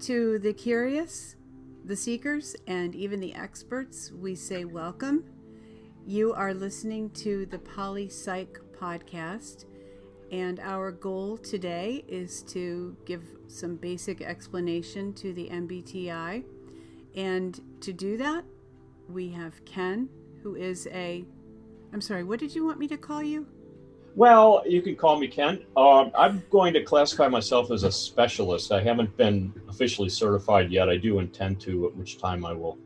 To the curious, the seekers, and even the experts, we say welcome. You are listening to the Poli-Psych podcast, and our goal today is to give some basic explanation to the MBTI. And to do that, we have Ken, who is I'm sorry, what did you want me to call you? Well, you can call me Ken. I'm going to classify myself as a specialist. I haven't been officially certified yet. I do intend to, at which time I will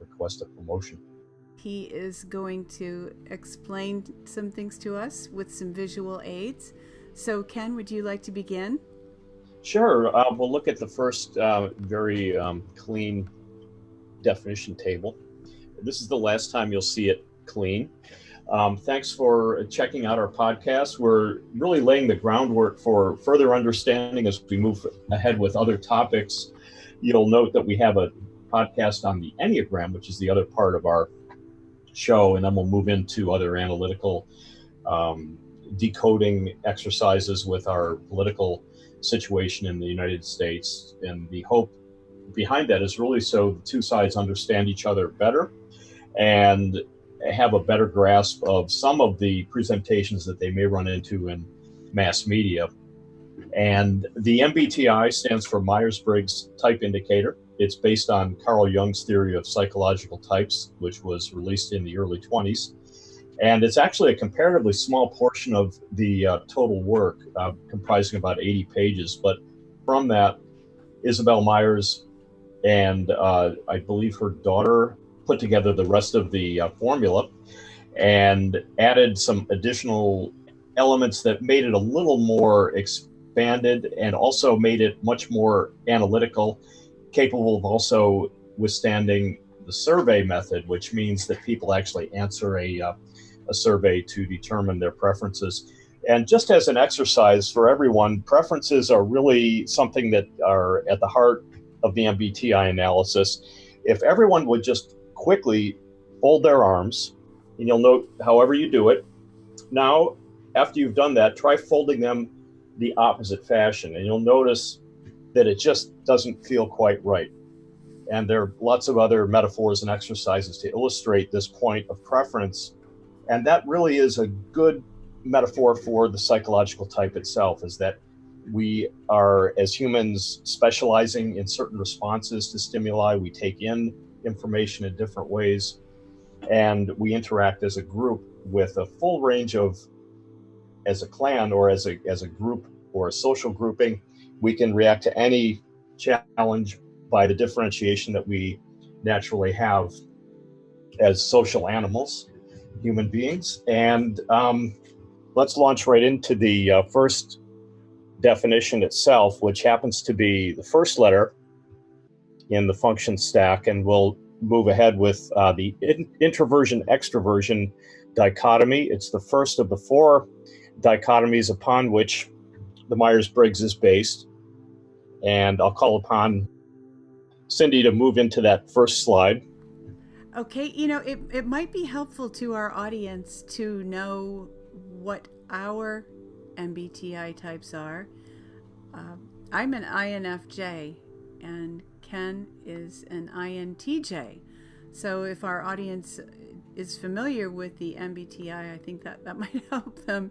request a promotion. He is going to explain some things to us with some visual aids. So, Ken, would you like to begin? Sure. We'll look at the first very clean definition table. This is the last time you'll see it clean. Thanks for checking out our podcast. We're really laying the groundwork for further understanding as we move ahead with other topics. You'll note that we have a podcast on the Enneagram, which is the other part of our show, and then we'll move into other analytical decoding exercises with our political situation in the United States. And the hope behind that is really so the two sides understand each other better and have a better grasp of some of the presentations that they may run into in mass media. And the MBTI stands for Myers-Briggs Type Indicator. It's based on Carl Jung's theory of psychological types, which was released in the early 20s. And it's actually a comparatively small portion of the total work, comprising about 80 pages. But from that, Isabel Myers and I believe her daughter put together the rest of the formula and added some additional elements that made it a little more expanded and also made it much more analytical, capable of also withstanding the survey method, which means that people actually answer a survey to determine their preferences. And just as an exercise for everyone, preferences are really something that are at the heart of the MBTI analysis. If everyone would just quickly fold their arms, and you'll note however you do it. Now, after you've done that, try folding them the opposite fashion, and you'll notice that it just doesn't feel quite right. And there are lots of other metaphors and exercises to illustrate this point of preference. And that really is a good metaphor for the psychological type itself, is that we are, as humans, specializing in certain responses to stimuli. We take in information in different ways, and we interact as a group with a full range of, as a clan or as a group or a social grouping, we can react to any challenge by the differentiation that we naturally have as social animals, human beings. And let's launch right into the first definition itself, which happens to be the first letter in the function stack, and we'll move ahead with the introversion-extroversion dichotomy. It's the first of the four dichotomies upon which the Myers-Briggs is based. And I'll call upon Cindy to move into that first slide. Okay, it might be helpful to our audience to know what our MBTI types are. I'm an INFJ, and Ken is an INTJ. So if our audience is familiar with the MBTI, I think that might help them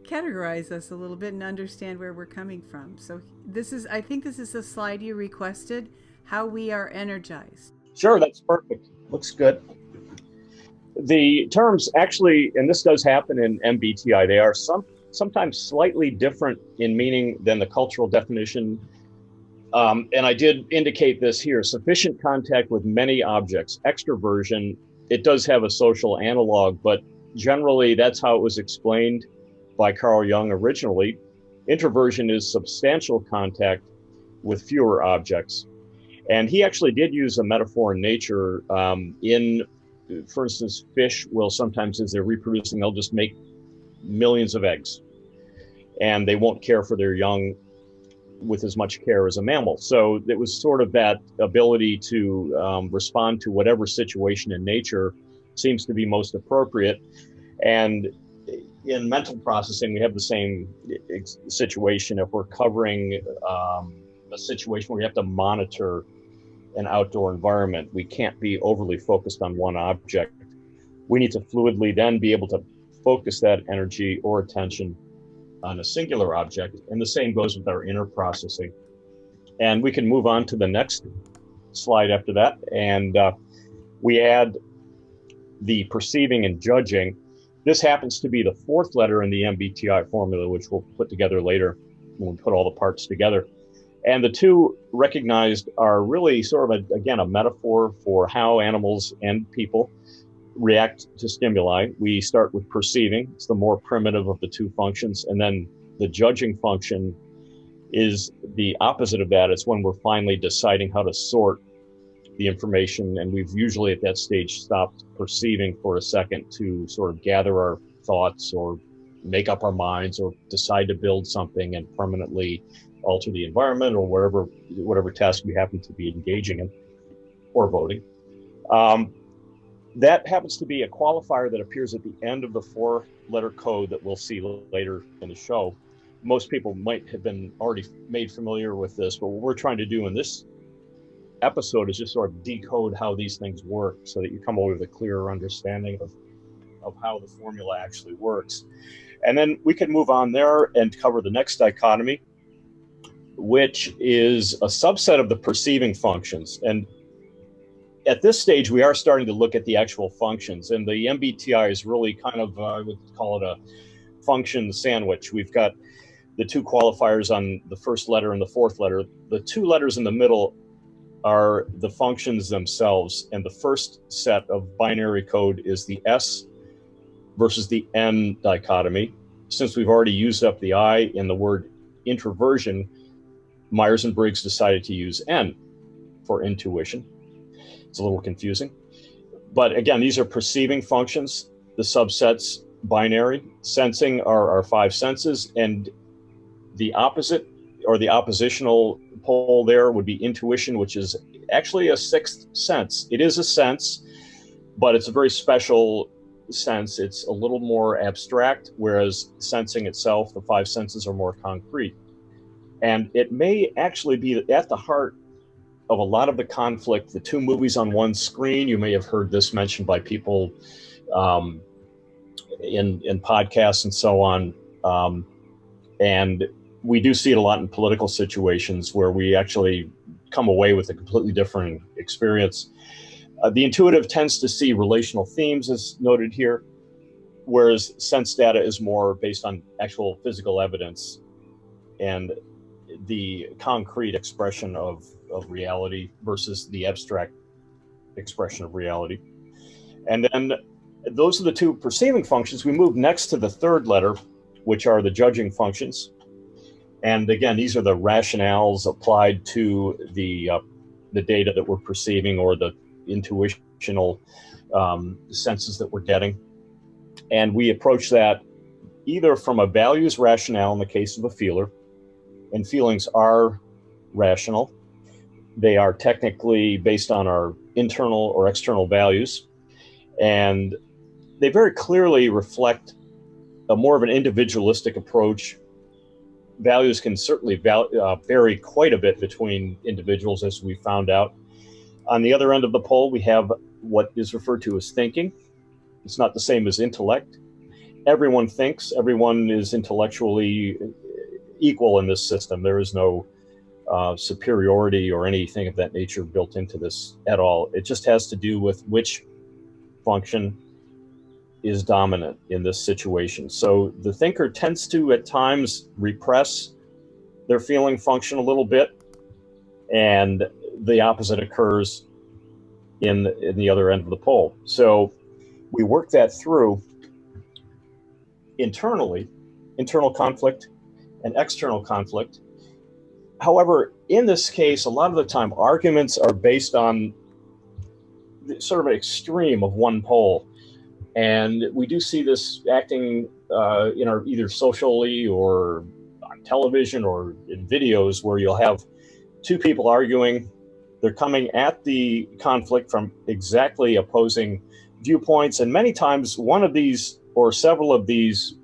categorize us a little bit and understand where we're coming from. So I think this is a slide you requested, how we are energized. Sure, that's perfect. Looks good. The terms actually, and this does happen in MBTI, they are sometimes slightly different in meaning than the cultural definition. And I did indicate this here: sufficient contact with many objects. Extroversion, it does have a social analog, but generally that's how it was explained by Carl Jung originally. Introversion is substantial contact with fewer objects. And he actually did use a metaphor in nature. For instance, fish will sometimes, as they're reproducing, they'll just make millions of eggs, and they won't care for their young with as much care as a mammal. So it was sort of that ability to respond to whatever situation in nature seems to be most appropriate. And in mental processing, we have the same situation. If we're covering a situation where you have to monitor an outdoor environment. We can't be overly focused on one object. We need to fluidly then be able to focus that energy or attention on a singular object. And the same goes with our inner processing. And we can move on to the next slide after that. And we add the perceiving and judging. This happens to be the fourth letter in the MBTI formula, which we'll put together later when we put all the parts together. And the two recognized are really sort of, a metaphor for how animals and people react to stimuli. We start with perceiving. It's the more primitive of the two functions. And then the judging function is the opposite of that. It's when we're finally deciding how to sort the information. And we've usually at that stage stopped perceiving for a second to sort of gather our thoughts or make up our minds or decide to build something and permanently alter the environment or whatever task we happen to be engaging in or voting. That happens to be a qualifier that appears at the end of the four-letter code that we'll see later in the show. Most people might have been already made familiar with this, but what we're trying to do in this episode is just sort of decode how these things work so that you come away with a clearer understanding of how the formula actually works. And then we can move on there and cover the next dichotomy, which is a subset of the perceiving functions. And at this stage, we are starting to look at the actual functions, and the MBTI is really kind of, I would call it a function sandwich. We've got the two qualifiers on the first letter and the fourth letter. The two letters in the middle are the functions themselves, and the first set of binary code is the S versus the N dichotomy. Since we've already used up the I in the word introversion, Myers and Briggs decided to use N for intuition. It's a little confusing. But again, these are perceiving functions. The subsets, binary. Sensing are our five senses. And the opposite or the oppositional pole there would be intuition, which is actually a sixth sense. It is a sense, but it's a very special sense. It's a little more abstract, whereas sensing itself, the five senses, are more concrete. And it may actually be at the heart of a lot of the conflict. The two movies on one screen, you may have heard this mentioned by people in podcasts and so on. And we do see it a lot in political situations where we actually come away with a completely different experience. The intuitive tends to see relational themes, as noted here, whereas sense data is more based on actual physical evidence and the concrete expression of reality versus the abstract expression of reality. And then those are the two perceiving functions. We move next to the third letter, which are the judging functions. And again, these are the rationales applied to the data that we're perceiving or the intuitional senses that we're getting. And we approach that either from a values rationale in the case of a feeler, and feelings are rational. They are technically based on our internal or external values. And they very clearly reflect a more of an individualistic approach. Values can certainly vary quite a bit between individuals, as we found out. On the other end of the pole, we have what is referred to as thinking. It's not the same as intellect. Everyone thinks, everyone is intellectually equal in this system. There is no superiority or anything of that nature built into this at all. It just has to do with which function is dominant in this situation. So the thinker tends to at times repress their feeling function a little bit, and the opposite occurs in the other end of the pole. So we work that through internally, internal conflict and external conflict. However, in this case, a lot of the time arguments are based on sort of an extreme of one pole. And we do see this acting in our either socially or on television or in videos where you'll have two people arguing. They're coming at the conflict from exactly opposing viewpoints. And many times one of these or several of these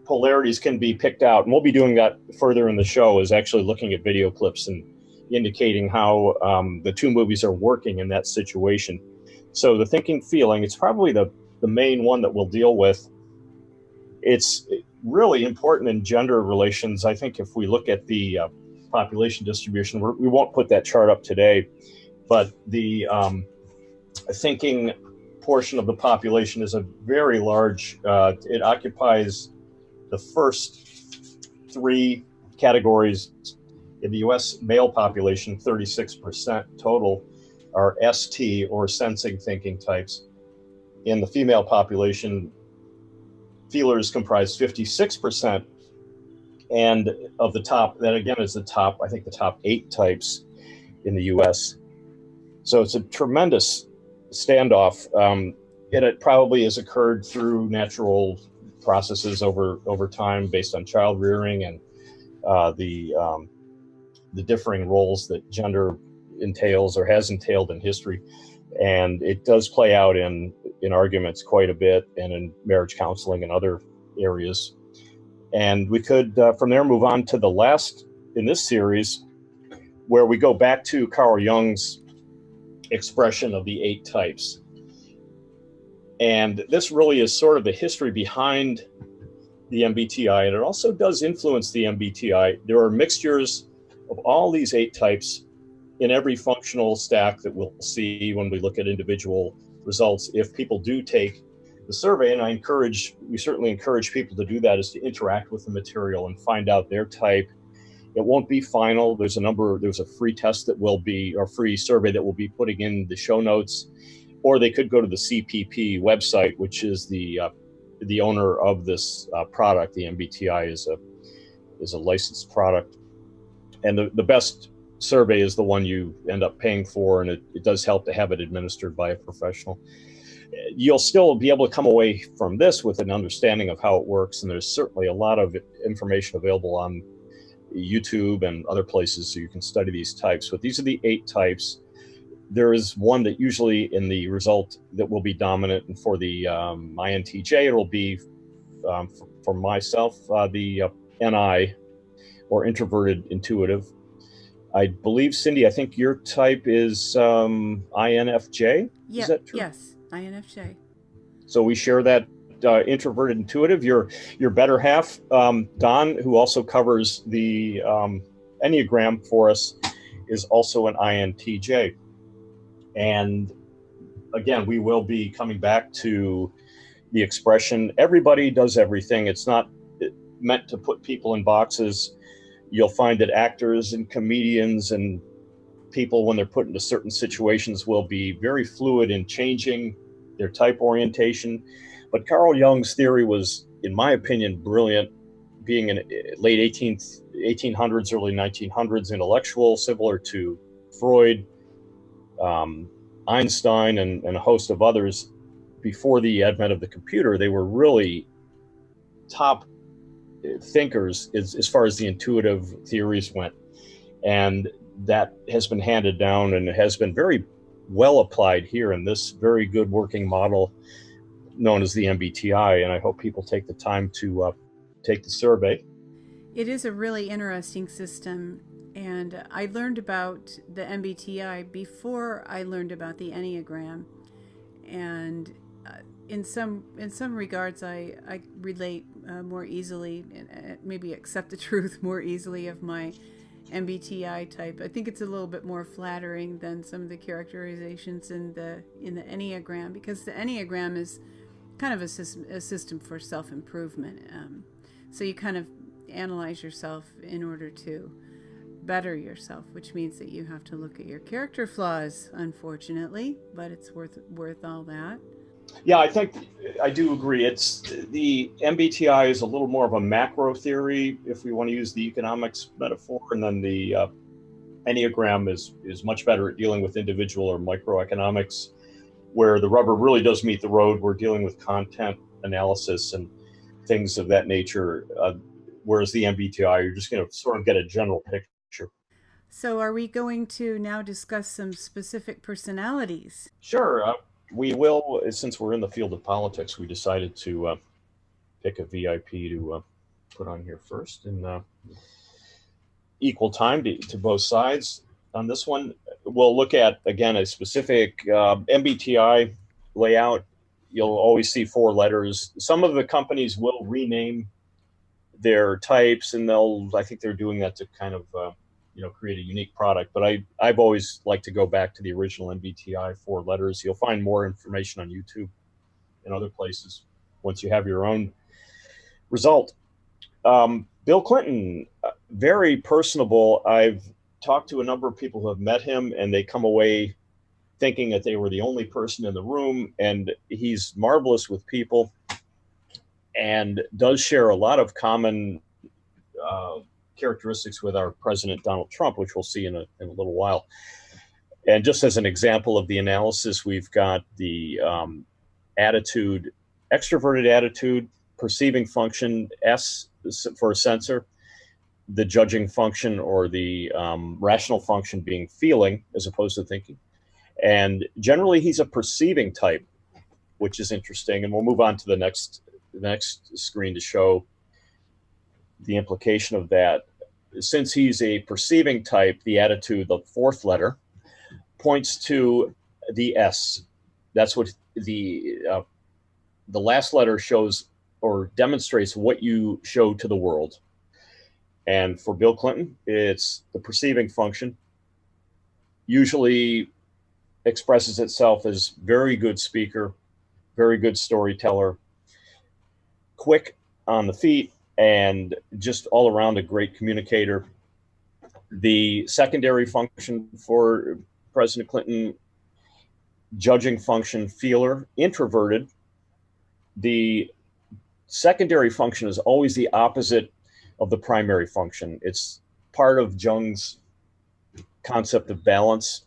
polarities can be picked out. And we'll be doing that further in the show, is actually looking at video clips and indicating how the two movies are working in that situation. So the thinking feeling, it's probably the main one that we'll deal with. It's really important in gender relations. I think if we look at the population distribution, we won't put that chart up today, but the thinking portion of the population is a very large, it occupies the first three categories. In the US male population, 36% total are ST or sensing thinking types. In the female population, feelers comprise 56%. And of the top, that again is the top 8 types in the US. So it's a tremendous standoff. And it probably has occurred through natural processes over time based on child rearing and the differing roles that gender entails or has entailed in history. And it does play out in arguments quite a bit, and in marriage counseling and other areas. And we could, from there, move on to the last in this series, where we go back to Carl Jung's expression of the 8 types. And this really is sort of the history behind the MBTI, and it also does influence the MBTI. There are mixtures of all these 8 types in every functional stack that we'll see when we look at individual results. If people do take the survey, and we certainly encourage people to do that, is to interact with the material and find out their type. It won't be final. There's a free test that will be, or free survey that we'll be putting in the show notes, or they could go to the CPP website, which is the owner of this product. The MBTI is a licensed product. And the best survey is the one you end up paying for, and it does help to have it administered by a professional. You'll still be able to come away from this with an understanding of how it works, and there's certainly a lot of information available on YouTube and other places so you can study these types. But these are the 8 types. There is one that usually in the result that will be dominant, and for the INTJ, it will be, for myself, the NI, or introverted intuitive. I believe, Cindy, I think your type is INFJ. Yeah, is that true? Yes, INFJ. So we share that introverted intuitive. Your better half, Don, who also covers the Enneagram for us, is also an INTJ. And again, we will be coming back to the expression, everybody does everything. It's not meant to put people in boxes. You'll find that actors and comedians and people, when they're put into certain situations, will be very fluid in changing their type orientation. But Carl Jung's theory was, in my opinion, brilliant. Being in late 1800s, early 1900s intellectual, similar to Freud, Einstein, and a host of others. Before the advent of the computer, they were really top thinkers as far as the intuitive theories went. And that has been handed down and has been very well applied here in this very good working model known as the MBTI. And I hope people take the time to take the survey. It is a really interesting system. And I learned about the MBTI before I learned about the Enneagram. And in some regards, I relate more easily, and maybe accept the truth more easily of my MBTI type. I think it's a little bit more flattering than some of the characterizations in the Enneagram, because the Enneagram is kind of a system for self-improvement. So you kind of analyze yourself in order to better yourself, which means that you have to look at your character flaws, unfortunately, but it's worth all that. Yeah, I think I do agree. It's the MBTI is a little more of a macro theory, if we want to use the economics metaphor, and then the Enneagram is much better at dealing with individual or microeconomics, where the rubber really does meet the road. We're dealing with content analysis and things of that nature, whereas the MBTI, you're just going to sort of get a general picture. So are we going to now discuss some specific personalities? Sure. We will, since we're in the field of politics, we decided to pick a VIP to put on here first, and equal time to both sides. On this one, we'll look at, again, a specific MBTI layout. You'll always see 4 letters. Some of the companies will rename their types, and I think they're doing that to kind of, create a unique product. But I've always liked to go back to the original MBTI 4 letters. You'll find more information on YouTube and other places once you have your own result. Bill Clinton, very personable. I've talked to a number of people who have met him, and they come away thinking that they were the only person in the room. And he's marvelous with people and does share a lot of common characteristics with our President Donald Trump, which we'll see in a little while. And just as an example of the analysis, we've got the attitude, extroverted attitude, perceiving function, S for sensor, the judging function or the rational function being feeling as opposed to thinking. And generally he's a perceiving type, which is interesting. And we'll move on to the next screen to show the implication of that. Since he's a perceiving type, the attitude, the 4th letter, points to the S. That's what the last letter shows or demonstrates what you show to the world. And for Bill Clinton, it's the perceiving function. Usually expresses itself as very good speaker, very good storyteller, quick on the feet, and just all around a great communicator. The secondary function for President Clinton, judging function, feeler, introverted. The secondary function is always the opposite of the primary function. It's part of Jung's concept of balance,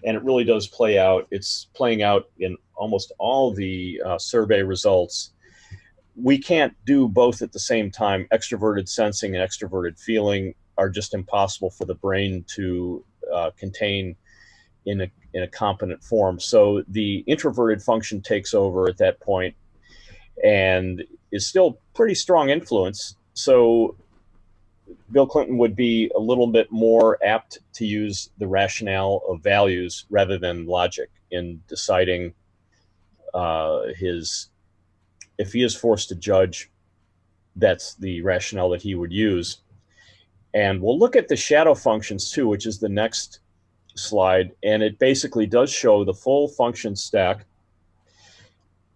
and it really does play out. It's playing out in almost all the survey results. We can't do both at the same time. Extroverted sensing and extroverted feeling are just impossible for the brain to contain in a competent form. So the introverted function takes over at that point and is still pretty strong influence. So Bill Clinton would be a little bit more apt to use the rationale of values rather than logic in deciding if he is forced to judge, that's the rationale that he would use. And we'll look at the shadow functions too, which is the next slide. And it basically does show the full function stack.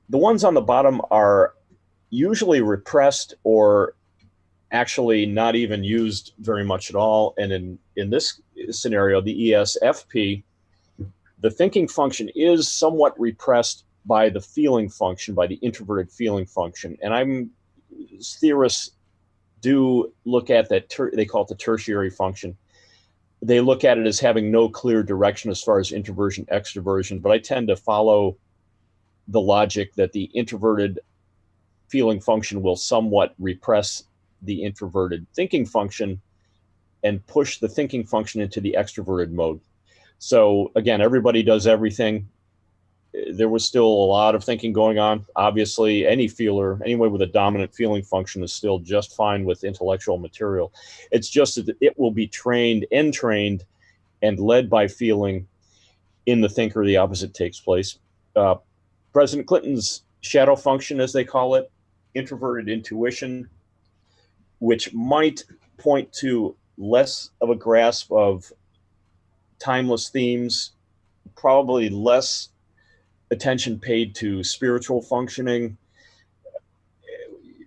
The ones on the bottom are usually repressed or actually not even used very much at all. And in this scenario, the ESFP, the thinking function is somewhat repressed by the feeling function, by the introverted feeling function. And theorists do look at that, they call it the tertiary function. They look at it as having no clear direction as far as introversion, extroversion, but I tend to follow the logic that the introverted feeling function will somewhat repress the introverted thinking function and push the thinking function into the extroverted mode. So again, everybody does everything. There was still a lot of thinking going on. Obviously, any feeler, anyone with a dominant feeling function is still just fine with intellectual material. It's just that it will be trained, entrained, and led by feeling in the thinker. The opposite takes place. President Clinton's shadow function, as they call it, introverted intuition, which might point to less of a grasp of timeless themes, probably less attention paid to spiritual functioning.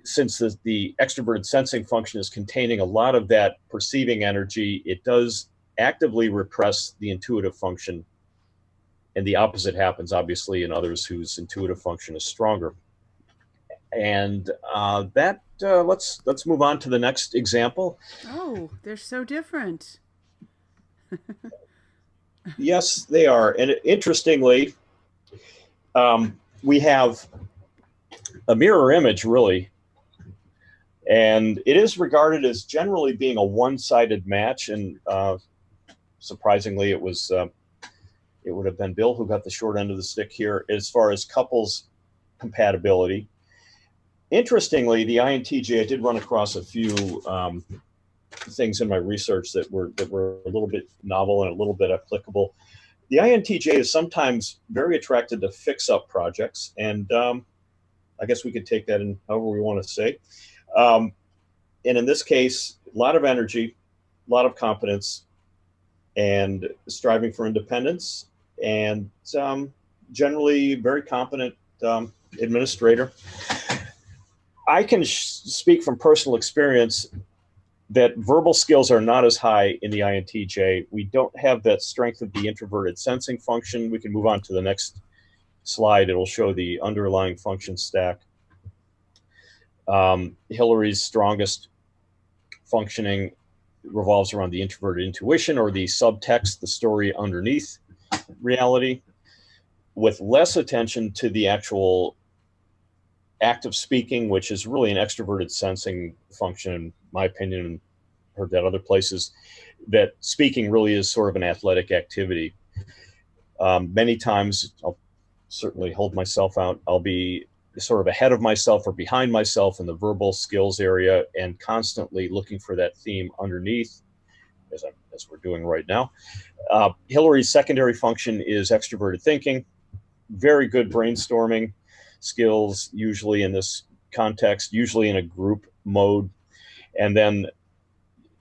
Since the extroverted sensing function is containing a lot of that perceiving energy, it does actively repress the intuitive function. And the opposite happens, obviously, in others whose intuitive function is stronger. And let's move on to the next example. Oh, they're so different. Yes, they are. And interestingly, we have a mirror image, really. And it is regarded as generally being a one-sided match. And surprisingly, it would have been Bill who got the short end of the stick here as far as couples compatibility. Interestingly, the INTJ, I did run across a few things in my research that were a little bit novel and a little bit applicable. The INTJ is sometimes very attracted to fix-up projects, and I guess we could take that in however we want to say. And in this case, a lot of energy, a lot of competence, and striving for independence, and generally very competent administrator. I can speak from personal experience that verbal skills are not as high in the INTJ. We don't have that strength of the introverted sensing function. We can move on to the next slide. It'll show the underlying function stack. Hillary's strongest functioning revolves around the introverted intuition, or the subtext, the story underneath reality, with less attention to the actual act of speaking, which is really an extroverted sensing function, in my opinion, and heard that other places, that speaking really is sort of an athletic activity. Many times, I'll certainly hold myself out, I'll be sort of ahead of myself or behind myself in the verbal skills area, and constantly looking for that theme underneath, as we're doing right now. Hillary's secondary function is extroverted thinking, very good brainstorming skills, usually in this context, usually in a group mode. And then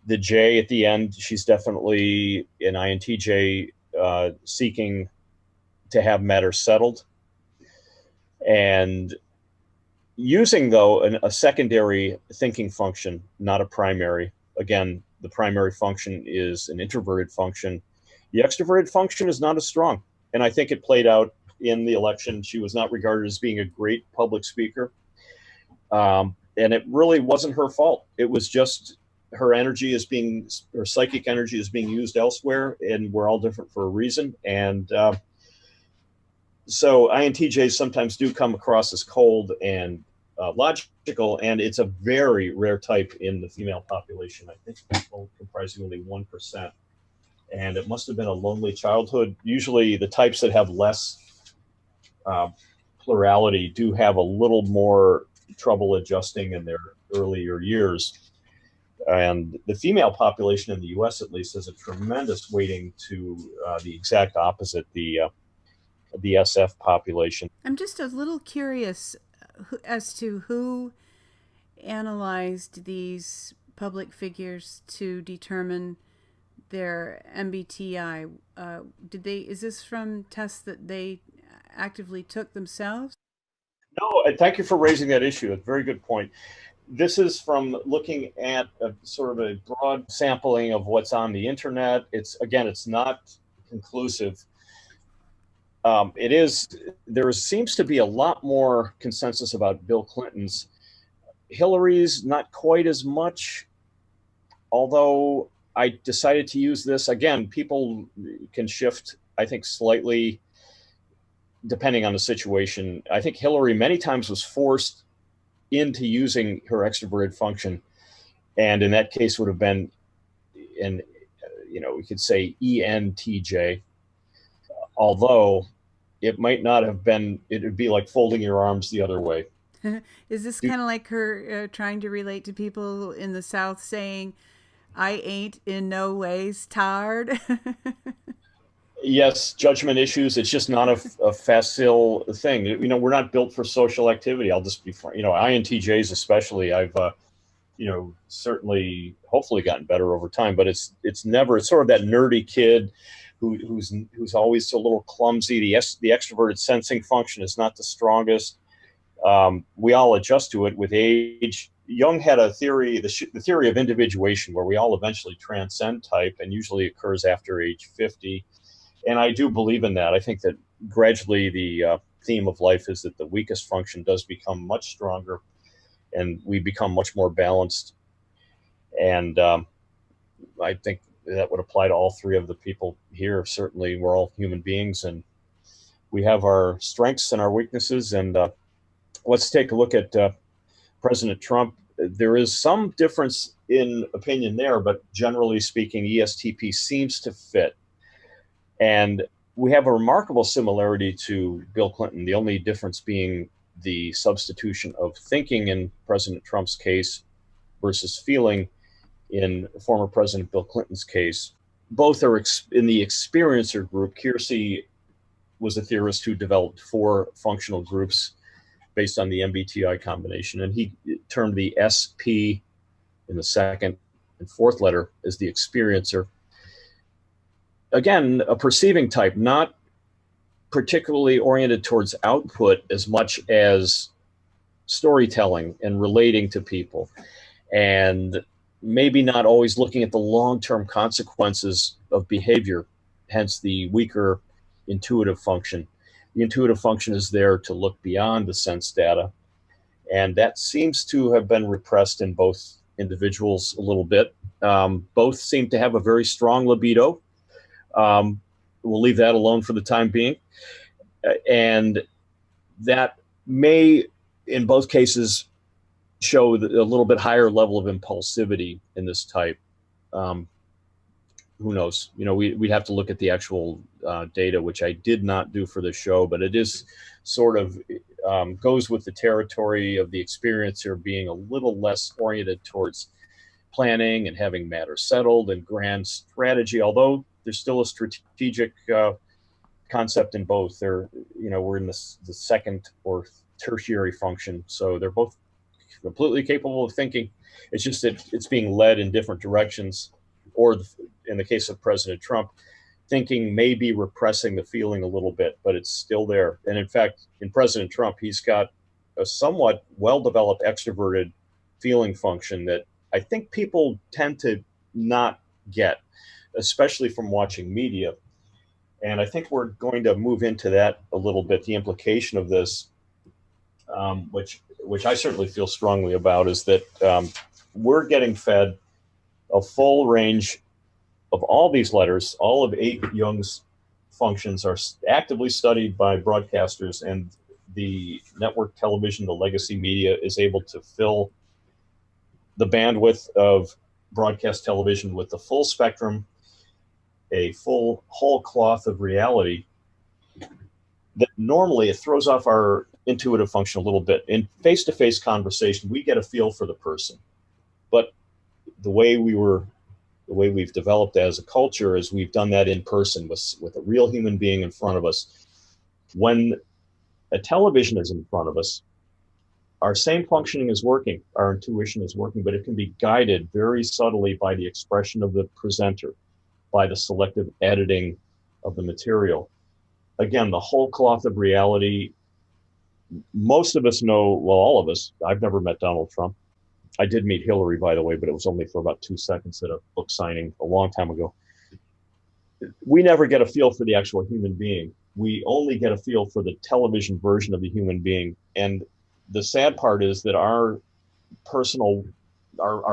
the J at the end, she's definitely an INTJ, seeking to have matters settled. And using, though, a secondary thinking function, not a primary. Again, the primary function is an introverted function. The extroverted function is not as strong. And I think it played out in the election. She was not regarded as being a great public speaker. And it really wasn't her fault. It was just her energy her psychic energy is being used elsewhere, and we're all different for a reason. And so INTJs sometimes do come across as cold and logical, and it's a very rare type in the female population. I think people comprising only 1%. And it must have been a lonely childhood. Usually the types that have less plurality do have a little more trouble adjusting in their earlier years. And the female population in the US, at least, has a tremendous weighting to the exact opposite, the SF population. I'm just a little curious as to who analyzed these public figures to determine their MBTI. Is this from tests that they actively took themselves? No, thank you for raising that issue. A very good point. This is from looking at a sort of a broad sampling of what's on the internet. It's not conclusive. There seems to be a lot more consensus about Bill Clinton's. Hillary's not quite as much, although I decided to use this. Again, people can shift, I think, slightly depending on the situation. I think Hillary many times was forced into using her extroverted function, and in that case would have been we could say ENTJ, although it might not have been, it would be like folding your arms the other way. Is this kind of like her trying to relate to people in the South saying, I ain't in no ways tired? Yes, judgment issues. It's just not a facile thing. We're not built for social activity. I'll just be frank. INTJs especially, I've certainly, hopefully gotten better over time, but it's sort of that nerdy kid who's always a little clumsy. The extroverted sensing function is not the strongest. We all adjust to it with age. Jung had a theory, the theory of individuation, where we all eventually transcend type, and usually occurs after age 50. And I do believe in that. I think that gradually the theme of life is that the weakest function does become much stronger, and we become much more balanced. And I think that would apply to all three of the people here. Certainly, we're all human beings, and we have our strengths and our weaknesses. And let's take a look at President Trump. There is some difference in opinion there, but generally speaking, ESTP seems to fit. And we have a remarkable similarity to Bill Clinton, the only difference being the substitution of thinking in President Trump's case versus feeling in former President Bill Clinton's case. Both are in the experiencer group. Keirsey was a theorist who developed 4 functional groups based on the MBTI combination, and he termed the SP in the second and fourth letter as the experiencer. Again, a perceiving type, not particularly oriented towards output as much as storytelling and relating to people, and maybe not always looking at the long-term consequences of behavior, hence the weaker intuitive function. The intuitive function is there to look beyond the sense data, and that seems to have been repressed in both individuals a little bit. Both seem to have a very strong libido. We'll leave that alone for the time being. And that may, in both cases, show a little bit higher level of impulsivity in this type. Who knows? We'd have to look at the actual data, which I did not do for the show, but it is sort of goes with the territory of the experiencer being a little less oriented towards planning and having matters settled and grand strategy, although there's still a strategic concept in both. We're in the second or tertiary function, so they're both completely capable of thinking. It's just that it's being led in different directions, or in the case of President Trump, thinking may be repressing the feeling a little bit, but it's still there. And in fact, in President Trump, he's got a somewhat well-developed extroverted feeling function that I think people tend to not get, especially from watching media. And I think we're going to move into that a little bit. The implication of this, which I certainly feel strongly about, is that we're getting fed a full range of all these letters. All of 8 Jung's functions are actively studied by broadcasters, and the network television, the legacy media, is able to fill the bandwidth of broadcast television with the full spectrum, a full whole cloth of reality that normally it throws off our intuitive function a little bit. In face-to-face conversation, we get a feel for the person, but the way we've developed as a culture is we've done that in person with a real human being in front of us. When a television is in front of us, our same functioning is working, our intuition is working, but it can be guided very subtly by the expression of the presenter, by the selective editing of the material. Again, the whole cloth of reality. Most of us know, well, all of us, I've never met Donald Trump. I did meet Hillary, by the way, but it was only for about 2 seconds at a book signing a long time ago. We never get a feel for the actual human being. We only get a feel for the television version of the human being. And the sad part is that our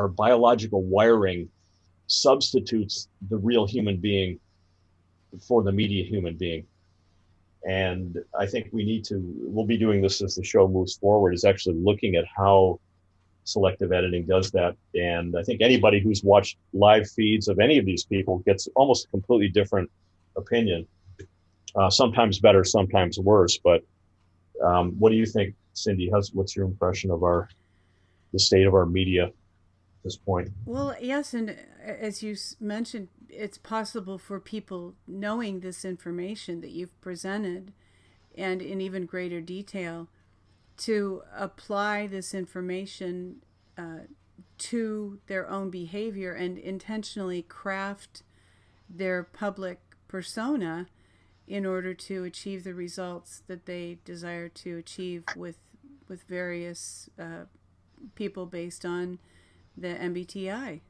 biological wiring substitutes the real human being for the media human being. And I think we'll be doing this as the show moves forward, is actually looking at how selective editing does that. And I think anybody who's watched live feeds of any of these people gets almost a completely different opinion. Sometimes better, sometimes worse. But what do you think, Cindy? What's your impression of the state of our media at this point? Well, yes, and as you mentioned, it's possible for people knowing this information that you've presented, and in even greater detail, to apply this information to their own behavior and intentionally craft their public persona in order to achieve the results that they desire to achieve with various people based on the MBTI.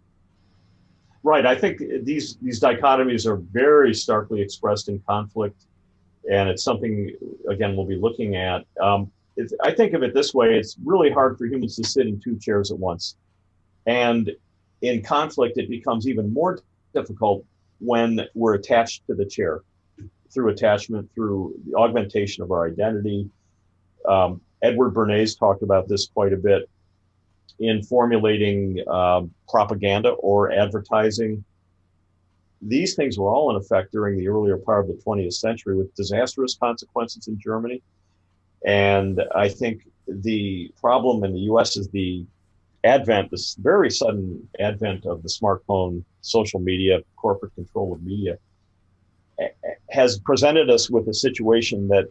Right. I think these dichotomies are very starkly expressed in conflict, and it's something, again, we'll be looking at. I think of it this way: it's really hard for humans to sit in 2 chairs at once. And in conflict, it becomes even more difficult when we're attached to the chair through attachment, through the augmentation of our identity. Edward Bernays talked about this quite a bit in formulating propaganda or advertising. These things were all in effect during the earlier part of the 20th century with disastrous consequences in Germany. And I think the problem in the US is this very sudden advent of the smartphone, social media, corporate control of media has presented us with a situation that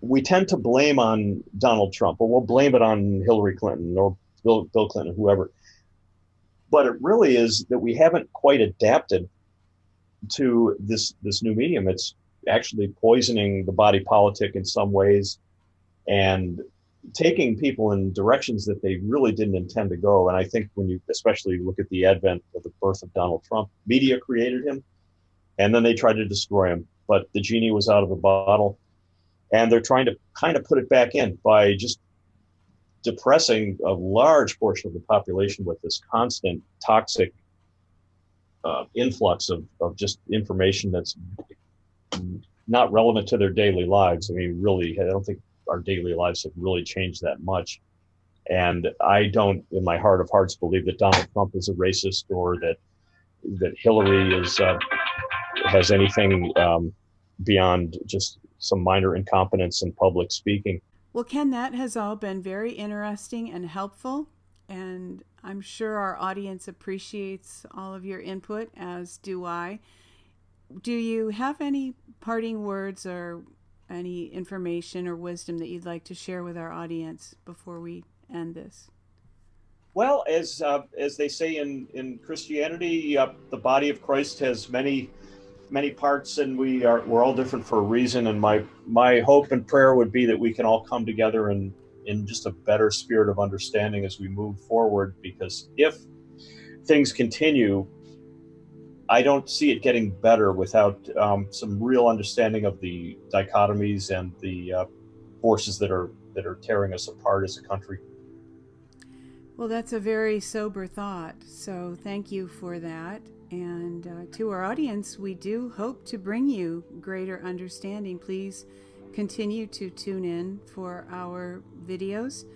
we tend to blame on Donald Trump, or we'll blame it on Hillary Clinton or Bill Clinton, whoever. But it really is that we haven't quite adapted to this new medium. It's actually poisoning the body politic in some ways and taking people in directions that they really didn't intend to go. And I think when you especially look at the advent of the birth of Donald Trump, media created him and then they tried to destroy him. But the genie was out of the bottle, and they're trying to kind of put it back in by just depressing a large portion of the population with this constant toxic influx of just information that's not relevant to their daily lives. I mean, really, I don't think our daily lives have really changed that much. And I don't, in my heart of hearts, believe that Donald Trump is a racist or that Hillary has anything beyond just some minor incompetence in public speaking. Well, Ken, that has all been very interesting and helpful, and I'm sure our audience appreciates all of your input, as do I. Do you have any parting words or any information or wisdom that you'd like to share with our audience before we end this? Well, as they say in Christianity, the body of Christ has many parts, and we're all different for a reason. And my hope and prayer would be that we can all come together in just a better spirit of understanding as we move forward. Because if things continue, I don't see it getting better without some real understanding of the dichotomies and the forces that are tearing us apart as a country. Well, that's a very sober thought, so thank you for that. And to our audience, we do hope to bring you greater understanding. Please continue to tune in for our videos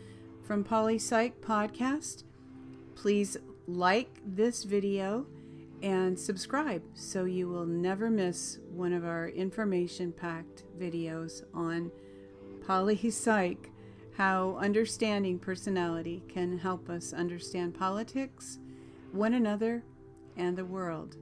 from Poli-Psych Podcast. Please like this video and subscribe so you will never miss one of our information-packed videos on Poli-Psych, how understanding personality can help us understand politics, one another, and the world.